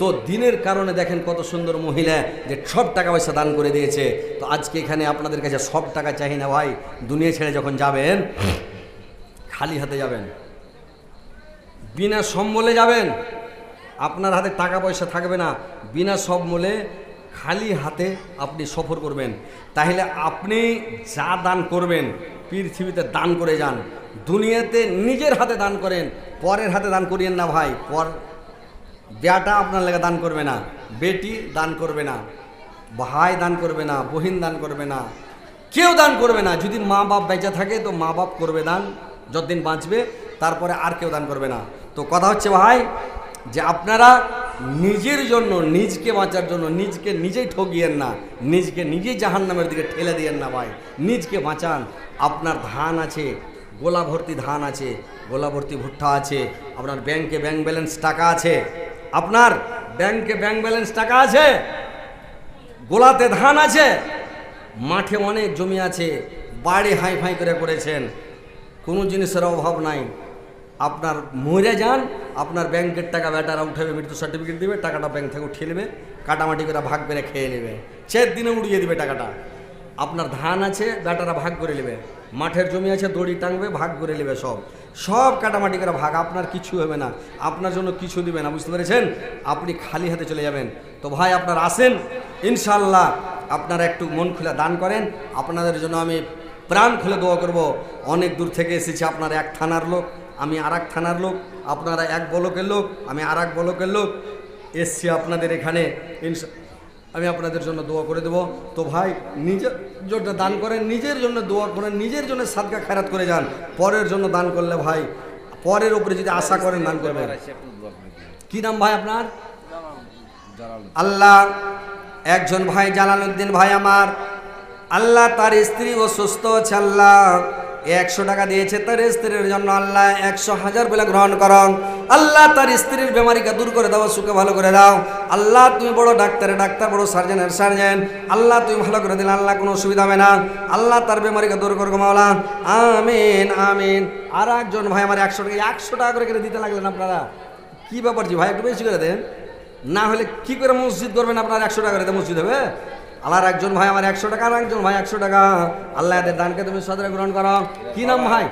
তো দিনের কারণে দেখেন কত সুন্দর মহিলা যে সব টাকা পয়সা দান করে দিয়েছে। তো আজকে এখানে আপনাদের কাছে সব টাকা চাই না ভাই, দুনিয়া ছেড়ে যখন যাবেন খালি হাতে যাবেন, বিনা সম্বলে যাবেন, আপনার হাতে টাকা পয়সা থাকবে না, বিনা সম্বলে খালি হাতে আপনি সফর করবেন। তাহলে আপনি যা দান করবেন পৃথিবীতে দান করে যান, দুনিয়াতে নিজের হাতে দান করেন, পরের হাতে দান করিয়েন না ভাই। বেটা আপনার লেগে দান করবে না, বেটি দান করবে না, ভাই দান করবে না, বহিন দান করবে না, কেউ দান করবে না। যদি মা বাপ বেঁচে থাকে তো মা বাপ করবে দান যতদিন বাঁচবে, তারপরে আর কেউ দান করবে না। তো কথা হচ্ছে ভাই যে আপনারা নিজের জন্য, নিজকে বাঁচার জন্য নিজকে নিজেই ঠকিয়েন না, নিজকে নিজেই জাহান্নামের দিকে ঠেলে দিয়েন না ভাই, নিজকে বাঁচান। আপনার ধান আছে, গোলা ভর্তি ধান আছে, গোলা ভর্তি ভুট্টা আছে, আপনার ব্যাংকে ব্যাংক ব্যালেন্স টাকা আছে, আপনার ব্যাংকে ব্যাংক ব্যালেন্স টাকা আছে, গোলাতে ধান আছে, মাঠে অনেক জমি আছে, বাড়ি হাই ফাই করে করেছেন, কোনো জিনিসের অভাব নাই। আপনার মরে যান, আপনার ব্যাংকের টাকা বেটারা উঠাবে, মৃত্যু সার্টিফিকেট দিবে, টাকাটা ব্যাংক থেকে উঠিয়ে নেবে, কাটামাটি করে ভাগ করে খেয়ে নেবে, 4 দিনে উড়িয়ে দিবে টাকাটা। আপনার ধান আছে, বেটারা ভাগ করে নেবে, মাঠের জমি আছে, দড়ি টাঙবে, ভাগ করে নেবে, সব কাটামাটি করে ভাগ, আপনার কিছু হবে না, আপনার জন্য কিছু দিবে না, বুঝতে পেরেছেন? আপনি খালি হাতে চলে যাবেন। তো ভাই আপনারা আসেন, ইনশাল্লাহ আপনারা একটু মন খুলে দান করেন, আপনাদের জন্য আমি প্রাণ খুলে দোয়া করব। অনেক দূর থেকে এসেছি, আপনারা এক থানার লোক, আমি আর এক থানার লোক, আপনারা এক ব্লকের লোক, আমি আর এক ব্লকের লোক, এসছি আপনাদের এখানে, আমি আপনাদের জন্য দোয়া করে দেব। তো ভাই নিজের জন্য দান করেন, নিজের জন্য দোয়া করেন, নিজের জন্য সাদকা খায়রাত করে যান। পরের জন্য দান করলে ভাই, পরের উপরে যদি আশা করেন দান করবেন। কি নাম ভাই আপনার? আল্লাহ, একজন ভাই জালালউদ্দিন ভাই আমার, আল্লাহ তার স্ত্রী অসুস্থ আছে, আল্লাহ 100 টাকা দিয়েছে তার স্ত্রীর জন্য, আল্লাহ 100,000 বলে গ্রহণ করো। আল্লাহ তার স্ত্রীর বেমারিকে দূর করে দাও, সুখে ভালো করে দাও। আল্লাহ তুমি বড় ডাক্তারের ডাক্তার, বড় সার্জনের সার্জন, আল্লাহ তুমি ভালো করে দিলে, আল্লাহ কোনো অসুবিধা হবে না, আল্লাহ তার বেমারিকে দূর করো মাওলা, আমিন আমিন। আর একজন ভাই আমার 100 টাকা করে দিতে লাগলেন আপনারা, কি ব্যাপার জি ভাই, একটু বেশি করে দেন, না হলে কি করে মসজিদ করবেন আপনার? 100 টাকা করে দিতে মসজিদ হবে? আল্লাহর একজন ভাই আমার 100 টাকা, আর একজন ভাই 100 টাকা, আল্লাহ এদের দানকে তুমি সদরে গ্রহণ করো। কি নাম ভাই?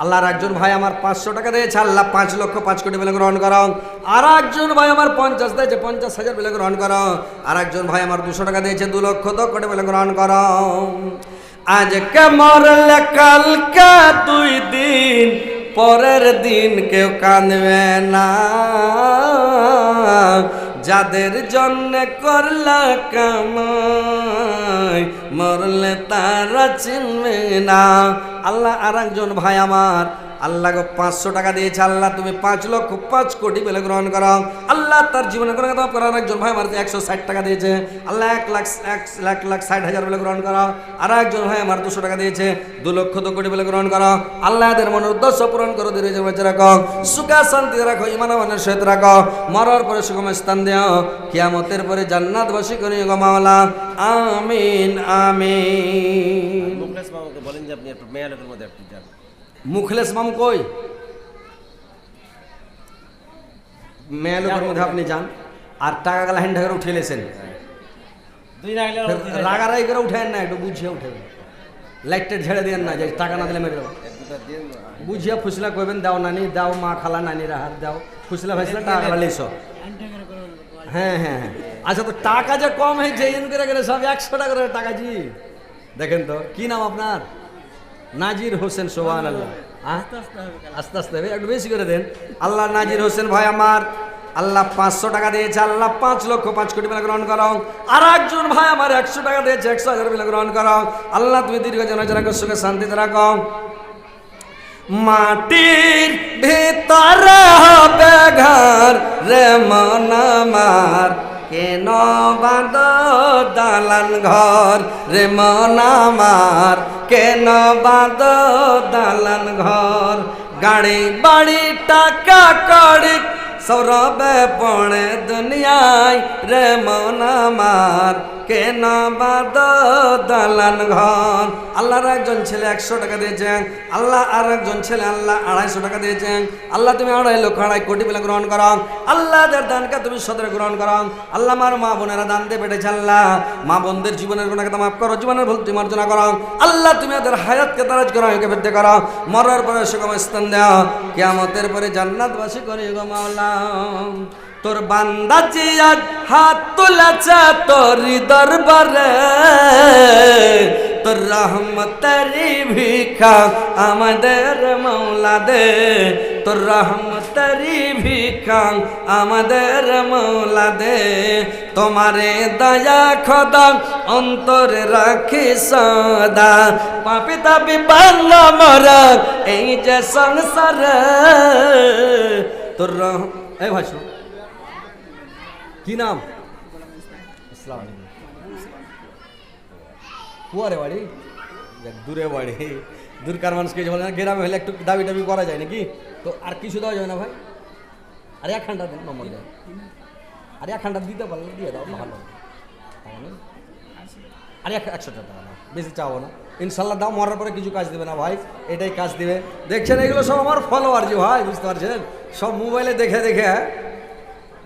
আল্লাহর একজন ভাই আমার 500 টাকা দিয়েছে, আল্লাহ 5,05,00,000 বলে গ্রহণ করো। আর একজন ভাই আমার 50 দিয়েছে, 50,000 বলে গ্রহণ করো। আর একজন ভাই আমার 200 টাকা দিয়েছে, 2,00,00,000 বলে গ্রহণ করো। আজকে মরলে কালকে 2 দিন, পরের দিন কেউ কাঁদবে না, যাদের জন্য করলা কামাই মরলে তারা চিনবে না। আল্লাহ আর একজন ভাই আমার, আল্লাহ 500 টাকা দিয়েছে, আল্লাহ তুমি 5,05,00,000 বলে গ্রহণ করো। আল্লাহ তার জীবনে করে দাও। করার একজন ভাই আমার 160 টাকা দিয়েছে, আল্লাহ 1,60,000 বলে গ্রহণ করো। আর একজন ভাই আমার 200 টাকা দিয়েছে, 2,00,00,000 বলে গ্রহণ করো। আল্লাহ এদের মনের উদ্দেশ্য পূরণ করো, ধীরে বেঁচে রাখো, সুখে শান্তি রাখো, ইমান আমানের সহিত রাখো, মরার পরে সুগম স্থান দিও, কিয়ামতের পরে জান্নাতবাসী করি গো মাওলা, আমিন আমিন। মুখলেস মামুকে বলেন যে আপনি একটু মেয়ালের মধ্যে আপনি যান। মুখলেস মামু কই? মেয়ালের মধ্যে আপনি যান, আর টাকা গেলা হ্যান্ড করে উঠে লেছেন, রাগারাই করে উঠেন না, একটু বুঝিয়ে উঠেন, লাইটটা ঝেড়ে দেন না, যে টাকা না দিলে মেরে দেবো, বুঝিয়া ফুসলা কইবেন, দাও নানি দাও, মা খালা নানিরা হাত দাও, ফুসলা ফাইসলা টাকা গেলা লেছ। হ্যাঁ হ্যাঁ হ্যাঁ, আচ্ছা তো টাকা যে কম হয়েছে ইন করে গেলে সব 100 টাকা করে টাকা জি দেখেন তো। কি নাম আপনার? নাজির হোসেন, সুবহানাল্লাহ। আস্তে আস্তে একটু বেশি করে দেন। আল্লাহ নাজির হোসেন ভাই আমার, আল্লাহ 500 টাকা দিয়েছে, আল্লাহ 5,05,00,000 বলে গ্রহণ করো। আর একজন ভাই আমার 100 টাকা দিয়েছে, 100,000 বলে গ্রহণ করো। আল্লাহ তুমি দীর্ঘ জন রাখো, সুখে শান্তিতে রাখো। মাটির ভিতরে হবে ঘর রে মন আমার, কেন বাঁধ দালান ঘর রে মন আমার, কেন বাঁধ দালান ঘর। গাড়ি বাড়ি টাকা কড়ি সৌরভে পড়ে দুনিয়ায় রে মন আমার, কেন বাদ দালান ঘর। আল্লাহর একজন ছেলে 100 টাকা দিয়েছেন, আল্লাহ আর একজন ছেলে আল্লাহ 250 টাকা দিয়েছেন। আল্লাহ তুমি 2.5 লক্ষ 2.5 কোটি বলে গ্রহণ করো। আল্লাহদের দানকে তুমি সদরে গ্রহণ করো। আল্লাহ আমার মা বোনেরা দান দিয়ে পেটেছে, আল্লাহ মা বোনদের জীবনের গুণাকে মাফ করো, জীবনের ভুল তুমি মার্জনা করো। আল্লাহ তুমি ওদের হায়াতকে দারাজ করো, একে বৃদ্ধি করো, মরার পরে সুগম স্থান দাও, কিয়ামতের পরে জান্নাতবাসী করি গো মাওলা। তোর বান্দা জিয়াদ হাত তুলেছে তোর দরবারে, তোর রহমতেরি ভিক্ষা আমাদের মাওলা দে, তোর রহমতেরি ভিক্ষা আমাদের মাওলা দে। তোমারে দয়া খোদা অন্তরে রাখি সদা, পাপি তাপি বাংলা মরা এই যে সংসারে। তোর এই ভাই কি নাম? আসসালামু আলাইকুম। কুয়ারে বাড়ি, দূরে বাড়ি, দূরকার মানুষকে বলে না, গ্রামে হলে একটু দাবি টাবি করা যায় নাকি? তো আর কিছু দেওয়া যায় না ভাই? আর 1 ঘন্টা দিন নম্বর দেয়, আর 1 ঘন্টা দিতে পারলে দিয়ে দাও, ভালো। আর 100 টাকা না, বেশি চাও না, ইনশাল্লাহ দাও। মরার পরে কিছু কাজ দেবে না ভাই, এটাই কাজ দিবে। দেখছেন এগুলো সব আমার ফলোয়ার যে ভাই, বুঝতে পারছেন? সব মোবাইলে দেখে দেখে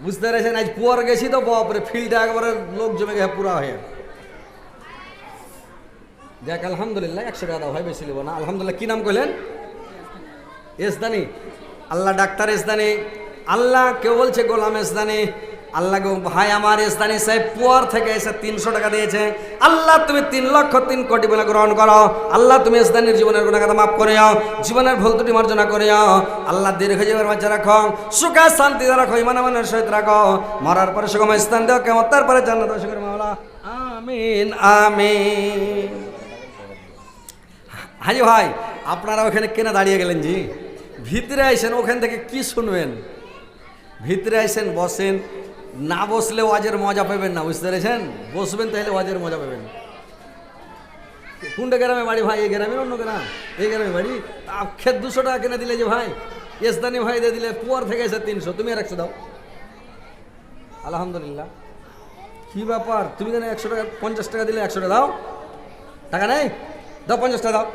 বুঝতে পেরেছেন। আজ পুয়ার গেছি তো বাপরে, ফিল্ডটা একবারে লোক জমে গেছে পুরা হয়ে। দেখ আলহামদুলিল্লাহ 100 টাকা দাও ভাই, বেশি নেবো না। আলহামদুলিল্লাহ। কি নাম করলেন? এসদানি। আল্লাহ ডাক্তার এসদানি, আল্লাহ কেউ বলছে গোলাম এসদানি। আল্লাহ গো ভাই আমার এসদানি সাহেব পুয়ার থেকে এসে 300 টাকা দিয়েছে। আল্লাহ তুমি 3 লক্ষ 3 কোটি বলে গ্রহণ করো। আল্লাহ তুমি এসদানির জীবনের গুণাগাথা মাফ করে যাও, জীবনের ভুল ত্রুটি মার্জনা করে যাও। আল্লাহ দীর্ঘ জীবনের মাঝে রাখো, সুখে শান্তিতে রাখো, ইমান আমানের সহিত রাখো, মরার পরে সুগম স্থান দেও, কেমন তারপরে জান্নাত বাসী করে মাওলা। আমিন আমিন। হাজি ভাই আপনারা ওখানে কেন দাঁড়িয়ে গেলেন জি? ভিতরে আইসেন, ওখান থেকে কি শুনবেন? ভিতরে আইসেন, বসেন। না বসলে ওয়াজের মজা পাবেন না, বুঝতে পেরেছেন? বসবেন তাহলে ওয়াজের মজা পাবেন। কোনটা গ্রামে বাড়ি ভাই? এই গ্রামের অন্য গ্রাম? এই গ্রামে বাড়ি। খেত 200 টাকা কিনে দিলে যে ভাই, এসদানি ভাই দিয়ে দিলে, পুয়ার থেকে এসে 300, তুমি আর 100 দাও। আলহামদুলিল্লাহ। কি ব্যাপার? তুমি যেন 100 টাকা 50 টাকা দিলে 100 টাকা দাও, টাকা নেই? দাও 50 টাকা দাও।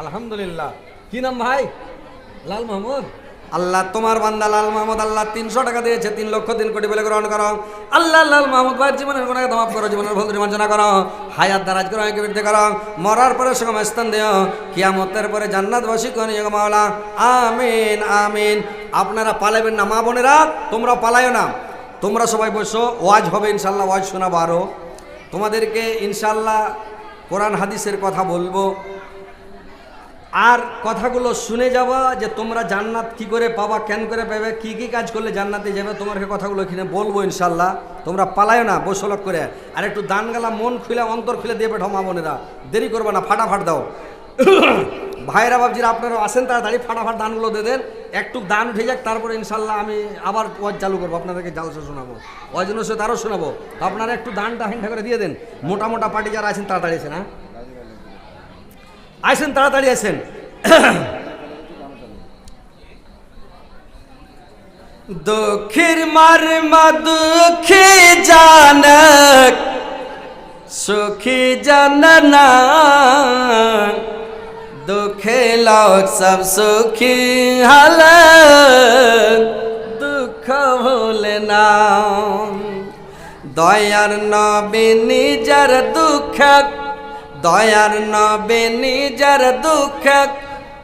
আলহামদুলিল্লাহ। কি নাম ভাই? লাল মাহমুদ। আল্লাহ তোমার বান্দা লাল মাহমুদ, আল্লাহ 300 টাকা দিয়েছে, 3 লক্ষ 3 কোটি বলে গ্রহণ করো। আল্লাহ লাল মাহমুদ ভাইয়ের জীবনের গুণাকে মাফ করো, জীবনের ভুল ত্রুটি মার্জনা করো, হায়াত দারাজ করো, একে বৃদ্ধি করো, মরার পরে সুগম স্থান দিও, কিয়ামতের পরে জান্নাতবাসী করে নিও মাওলা। আমিন আমিন। আপনারা পালাবেন না মা বোনেরা, তোমরা পালায়ও না, তোমরা সবাই বসো, ওয়াজ হবে ইনশাল্লাহ, ওয়াজ শোনাবো আরো তোমাদেরকে ইনশাল্লাহ। কোরআন হাদিসের কথা বলবো, আর কথাগুলো শুনে যাবা যে তোমরা জান্নাত কি করে পাবা, কেন করে পাবে, কি কি কাজ করলে জান্নাতে যাবে, তোমাকে কথাগুলো এখানে বলবো ইনশাল্লাহ। তোমরা পালায় না, বসলক করে। আর একটু দান গালা মন খুলে অন্তর খুলে দিয়ে পেঠাও মা বোনেরা, দেরি করবে না, ফাটাফাট দাও। ভাইরা বাবজিরা আপনারা আসেন তাড়াতাড়ি, ফাটাফাট দানগুলো দিয়ে দেন। একটু দান উঠে যাক, তারপরে ইনশাল্লাহ আমি আবার ওয়াজ চালু করবো, আপনাদেরকে জালসা শোনাবো, ওয়াজ নসিহত আরও শোনাবো। তো আপনারা একটু দানটা হেন্টা করে দিয়ে দেন। মোটা মোটা পার্টি যারা আছেন তাড়াতাড়ি আসেন, হ্যাঁ আসেন, তাড়াতাড়ি আসেন। দুঃখের মারমা দুঃখে জানক, সুখী জান না, দুঃখে লোক সব সুখী হল, দুঃখ ভুলে না। দয়ার নবী নিজের দুঃখ, দয়ার নবী নিজের দুঃখ,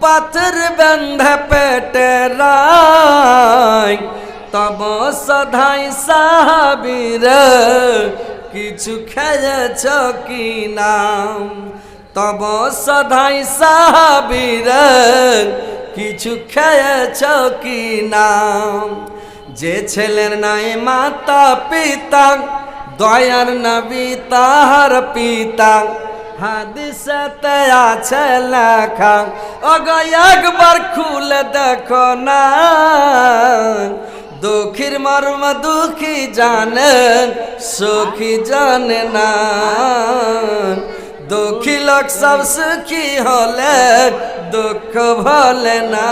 পাথর বন্ধে পেটে রায়, তব সধাই সাহাবীর কিছু খেয়েছ কি নাম, তব সধাই সাহাবীর কিছু খেয়েছ কি নাম। যে ছেলের নাই মাতা পিতা, দয়ার নবী তাহার পিতা, হাদিসেতে আছে লেখা, ওগো একবার খুলে দেখো না। দুঃখীর মর্ম দুঃখী জানে, সুখী জানে না। দুঃখী লোক সব সুখী হলে দুঃখ ভোলে না।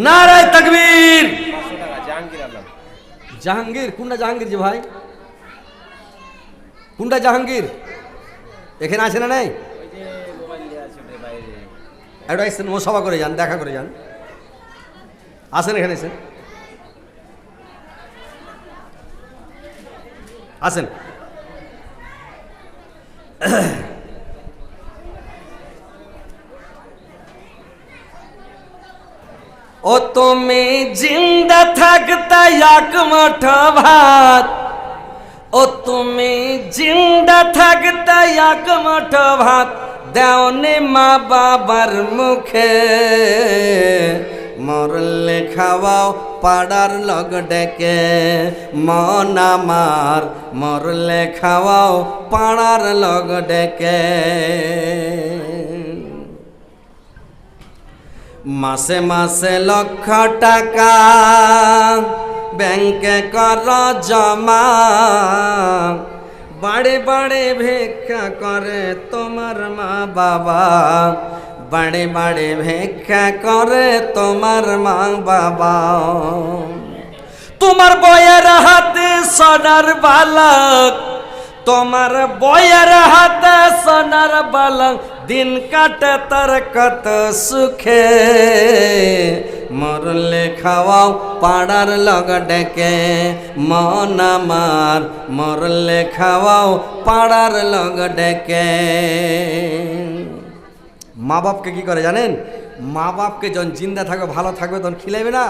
নারায়ে তাকবীর। 500 টাকা জাহাঙ্গীর আলম। জাহাঙ্গীর কোনটা জাহাঙ্গীর যে ভাই? কোনটা জাহাঙ্গীর? এখানে আছে না নাই? ওই যে মোবাইল নিয়ে আছে ওটার বাইরে। এটা আসছেন ও সভা করে যান, দেখা করে যান, আসেন এখানে এসেন, আসেন। ও তুমি জিন্দা থাকতে এক মুঠো ভাত, ও তুমি জিন্দা থাকতে এক মুঠো ভাত দেওনি মা বাবার মুখে, মরলে খাওয়াও পাড়ার লগ ডেকে, মন আমার মরলে খাওয়াও পাড়ার লগ ডেকে। মাসে মাসে লক্ষ টাকা ব্যাংকে কর জমা, বাড়ি বাড়ি ভিক্ষা করে তোমার মা বাবা, বাড়ি বাড়ি ভিক্ষা করে তোমার মা বাবা। তোমার বয়ের হাতে সোনার বালক, তোমার বয়ের হাতে সোনার বালক, দিন কাটে তার কত সুখে, মরলে খাওয়াও পাড়ার লগ ডেকে, মন আমার মরলে খাওয়াও পাড়ার লগ ডেকে। মা বাপকে কি করে জানেন? মা বাপকে যখন জিন্দা থাকবে ভালো থাকবে তখন খিলাইবে না,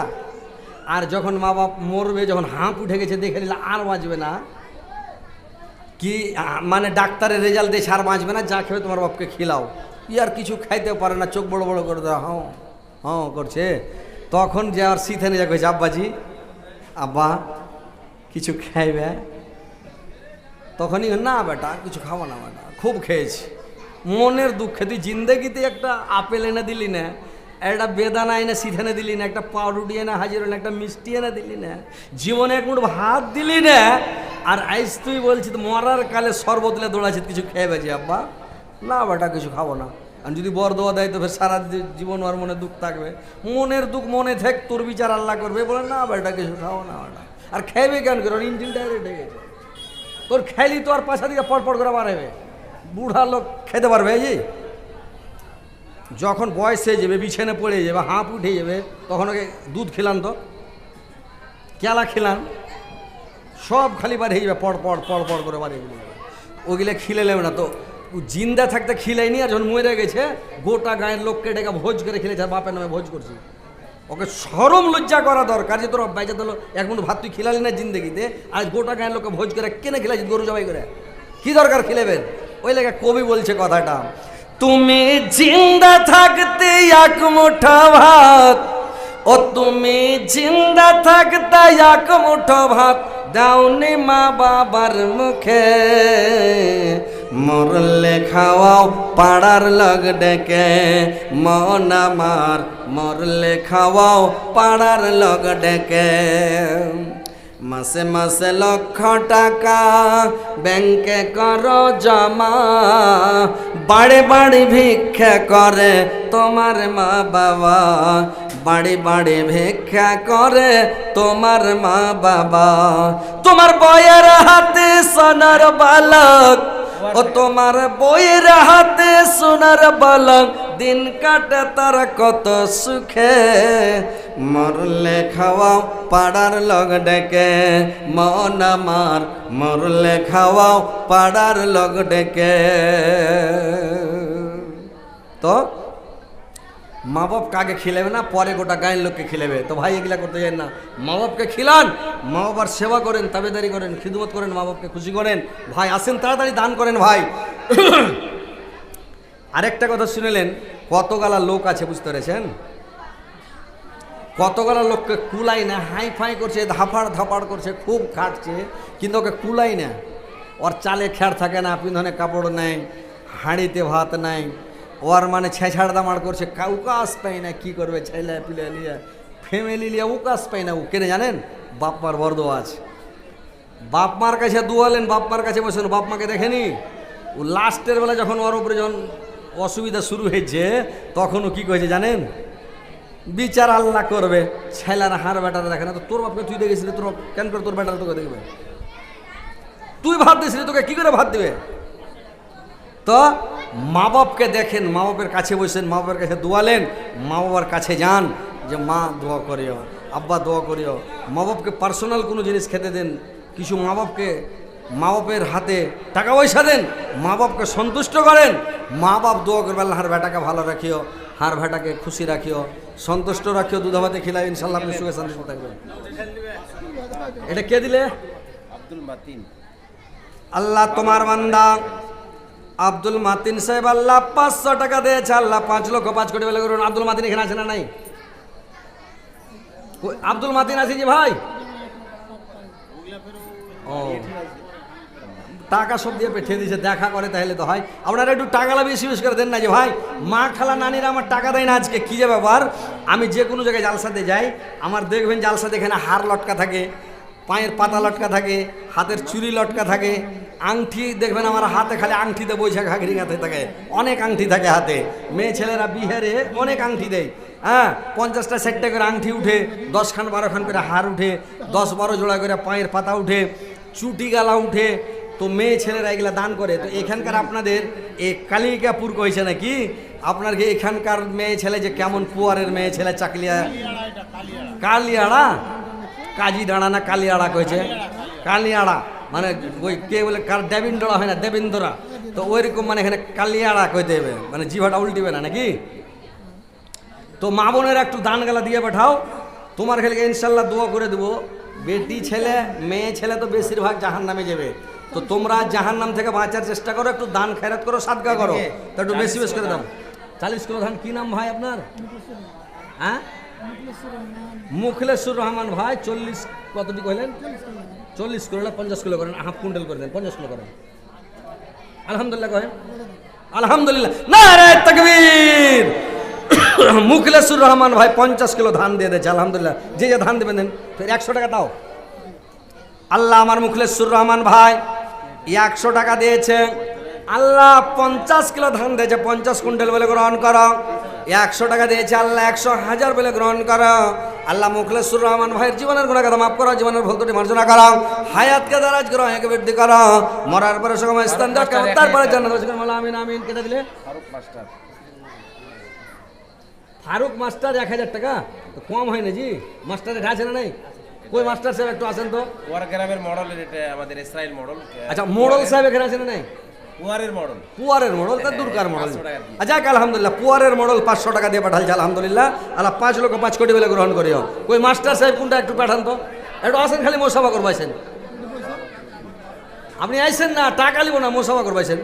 আর যখন মা বাপ মরবে, যখন হাঁপ উঠে গেছে দেখে নিলে আর বাঁচবে না, কি মানে ডাক্তারের রেজাল্ট দিয়ে সার বাঁচবে না, যা খেবে তোমার বাপকে খিলাও। ই আর কিছু খাইতে পারে না, চোখ বড় বড় করে দেওয়া হ্যাঁ হ্যাঁ করছে, তখন যে আর শীতে নিয়ে যা কইছে আব্বাজি আব্বা কিছু খাইবে, তখনই না বেটা কিছু খাবো না বেটা, খুব খেয়েছি, মনের দুঃখে তুই জিন্দেগিতে একটা আপেল এনে দিলি না, একটা বেদানা এনে সিথানে দিলি না, একটা পাউরুটি এনে হাজির হলি না, একটা মিষ্টি এনে দিলি না, জীবনে এক মুঠো ভাত দিলি না, আর আইস তুই বলছি তো মরার কালে শরবত দিলে দৌড়াচ্ছি কিছু খেয়ে বেছি আব্বা, না বেটা কিছু খাবো না। আর যদি বর দোয়া দেয় তো ফের সারা জীবন আর মনে দুঃখ থাকবে, মনের দুঃখ মনে থাক, তোর বিচার আল্লাহ করবে, বলে না বেটা কিছু খাবো না বেটা। আর খাইবে কেন করে? ওর ইঞ্জিন ডাইরেক্ট হয়ে গেছে, তোর খাইলি তো আর পাশা দিকে পড় করে বাড়াবে, বুড়া লোক খেতে পারবে এই যে যখন বয়স হয়ে যাবে, বিছানে পড়ে যাবে, হাঁপ উঠে যাবে, তখন ওকে দুধ খেলান, তো কেলা খেলান, সব খালি বার হয়ে যাবে, পড় করে বাড়ি ওগুলো খিলে নেবে না। তো জিন্দা থাকতে খিলাইনি, আর যখন মরে গেছে গোটা গায়ের লোককে ডেকে ভোজ করে খেলেছে, বাপের নামে ভোজ করছি। ওকে শরম লজ্জা করা দরকার যে তোর বাইজা দিল এক মুঠো ভাত তুই খিলালি না জিন্দগিতে, আজ গোটা গায়ের লোককে ভোজ করে কেনে খিলাইছি গরু জবাই করে, কি দরকার খিলেবেন? ওই লেগে কবি বলছে কথাটা, তুমি জিন্দা থাকতে এক মুঠো ভাত, ও তুমি জিন্দা থাকতে এক মুঠো ভাত দাওনি মা বাবার মুখে, মরলে খাওয়াও পাড়ার লগ ডেকে, মন আমার মরলে খাওয়াও পাড়ার লগ ডেকে। মাসে মাসে লক্ষ টাকা ব্যাংকে কর জমা, বাড়ি বাড়ি ভিক্ষা করে তোমার মা বাবা, বাড়ি বাড়ি ভিক্ষা করে তোমার মা বাবা। তোমার বয়ের হাতে সোনার বালক, ও তোমার বইয়ের হাতে সোনার বালক, দিন কাটে তার কত সুখে, মরলে খাওয়াও পাড়ার লগ ডেকে, মন আমার মরলে খাওয়াও পাড়ার লগ ডেকে। তো মা বাপ কাকে খিলেবে না, পরে গোটা গায়ের লোককে খিলেবে। তো ভাই এগুলা করতে যান না, মা বাপকে খিলান, মা বাবার সেবা করেন, তাবেদারি করেন, খিদমত করেন, মা বাপকে খুশি করেন। ভাই আসেন তাড়াতাড়ি দান করেন ভাই। আরেকটা কথা শুনেলেন, কতগালা লোক আছে বুঝতে পেরেছেন, কতগুলো লোককে কুলাই না, হাই ফাই করছে, ধাপাড় করছে, খুব খাটছে, কিন্তু ওকে কুলাই না। ওর চালে খেয়ার থাকে না, পিন্ধনে কাপড় নাই, হাঁড়িতে ভাত নাই, ওর মানে ছেঁছাড় দামাড় করছে, উকাস পাই না, কি করবে ছেলে পিলে নিয়ে, ফ্যামিলি নিয়ে উকাস পাই না। ও কেনে জানেন? বাপ মার বড় দোয়া আছে, বাপ মার কাছে দুয়ালেন, বাপ মার কাছে বসেন, বাপ মাকে দেখেনি। ও লাস্টের বেলা যখন ওর উপরে যখন অসুবিধা শুরু হয়েছে, তখন ও কী করেছে জানেন? বিচার আল্লাহ করবে। ছেলেরা হার বেটারা দেখে না, তো তোর বাপকে তুই দেখেছিলি, তোর বাপ কেন করে তোর বেটারা তোকে দেখবে? তুই ভাত দিয়েছিলি, তোকে কি করে ভাত দিবে? তো মা বাপকে দেখেন, মা বাপের কাছে বসেন, মা বাপের কাছে দোয়ালেন, মা বাবার কাছে যান যে মা দোয়া করিও, আব্বা দোয়া করিও। মা বাপকে পার্সোনাল কোনো জিনিস খেতে দেন, কিছু মা বাপকে, মা বাপের হাতে টাকা পয়সা দেন, মা বাপকে সন্তুষ্ট করেন। মা বাপ দোয়া করবে আল্লাহ হার বেটাকে ভালো রাখিও, হার বেটাকে খুশি রাখিও, সন্তুষ্ট রাখিও, দুধাভাতে খিলাই, ইনশাল্লাহ আপনি সুখে শান্তিতে থাকবেন। এটা কে দিলে? আব্দুল মাতিন। আল্লাহ তোমার বান্দা আব্দুল মাতিন সাহেব আল্লাহ 500 টাকা দিয়েছে। আল্লাহ 5 লক্ষ 5 কোটি বলে করুন। আব্দুল মাতিন এখানে আছে না নাই? আব্দুল মাতিন আছে জি ভাই? ও টাকা সব দিয়ে পেঠিয়ে দিয়েছে, দেখা করে তাহলে তো হয়। আপনারা একটু টাকাটা বেশি বেশি করে দেন না যে ভাই, মা খালা নানিরা আমার টাকা দেয় না আজকে, কী যে ব্যাপার। আমি যে কোনো জায়গায় জালসাতে যাই, আমার দেখবেন জালসাতে এখানে হার লটকা থাকে, পায়ের পাতা লটকা থাকে, হাতের চুড়ি লটকা থাকে, আংটি দেখবেন আমার হাতে খালি আংটিতে বৈশাখ ঘাগরি গাঁথে থাকে, অনেক আংটি থাকে হাতে। মেয়ে ছেলেরা বিহারে অনেক আংটি দেয়, হ্যাঁ 50টা 60টা করে আংটি উঠে, 10 খান 12 খান করে হার উঠে, 10-12 জোড়া করে পায়ের পাতা উঠে, চুটি গালা উঠে। তো মেয়ে ছেলেরা এগুলা দান করে। তো এখানকার আপনাদের এই কালিকাপুর কইছে নাকি আপনার কি এখানকার মেয়ে ছেলে যে কেমন পুয়ারের মেয়ে ছেলে, চাকলিয়া কালিয়াড়া, কাজী ডাঁড়া না কালিয়াড়া কইছে, কালিয়াড়া মানে ওই কে বলে কার দেবিন্দরা হয় না, দেবিন্দরা, তো ওইরকম মানে এখানে কালিয়াড়া কইতে হবে, মানে জিভাটা উল্টিবে না নাকি। তো মা বোনের একটু দান গালা দিয়ে পাঠাও, তোমার খেলকে ইনশাল্লাহ দোয়া করে দেবো। বেটি ছেলে মেয়ে ছেলে তো বেশিরভাগ জাহান নামে যাবে, তো তোমরা জাহান নাম থেকে বাঁচার চেষ্টা করো, একটু দান খেরাত করো, সাদগা করো, তো একটু বেশি বেশি করে দাও। 40 কিলো ধান। কি নাম ভাই আপনার? হ্যাঁ মুখলেসুর রহমান ভাই। 40 কতটি কইলেন? 40 কিলো না 50 কিলো করেন, হাফ কুইন্টাল করে দেন, 50 কিলো করেন। আলহামদুলিল্লাহ করেন, আলহামদুলিল্লাহ, নারে তাকবীর। মুখলেসুর রহমান ভাই 50 কিলো ধান দিয়ে দিয়েছে, আলহামদুলিল্লাহ। যে যে ধান দেবেন দেন, ফের 100 টাকা দাও। আল্লাহ আমার মুখলেসুর রহমান ভাই 100 টাকা দিয়েছে। আল্লাহ 50 কিলো ধান দিয়েছে, 50 কুইন্টাল বলে গ্রহণ করো। 100 টাকা দিয়েছে আল্লাহ, 100,000 বলে গ্রহণ করো। আল্লাহ মুখলেসুর রহমান ভাইয়ের জীবনের গুনাহগাথা মাফ করো, জীবনের ভুল ত্রুটি মার্জনা করো, হায়াতকে দারাজ করো, হায়াতকে বৃদ্ধি করো, মরার পরে সময় স্থান দাও, তারপরে জান্নাত বাসী করো। আমিন আমিন। কেটে দিলে ফারুক মাস্টার। ফারুক মাস্টার 1000 টাকা, তো কম হয় না জি? মাস্টারের আছে না নাই? কই মাস্টার সাহেব একটু আসেন তো। ওয়ার গ্রামের মডেলের, এটা আমাদের ইসরায়েল মডেল। আচ্ছা মোড়ল সাহেব এখানে আছে না নাই? ওয়ারের মডেল। পুয়ারের মডেল, তার দুর্গার মডেল। 500 টাকা দিয়ে। আচ্ছা আলহামদুলিল্লাহ, পুয়ারের মডেল 500 টাকা দিয়ে পাঠালছে, আলহামদুলিল্লাহ। আল্লাহ 5 লক্ষ 5 কোটি বলে গ্রহণ করিও। কই মাস্টার সাহেব কোনটা একটু পাঠান তো, একটু আসেন, খালি মোসাফা করবাইছেন। আপনি আইসেন না, টাকা লিব না, মোসাফা করবাইছেন।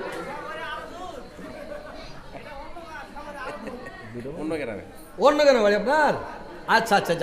অন্য গ্রামে। অন্য কেন বাড়ি আপনার? আচ্ছা আচ্ছা।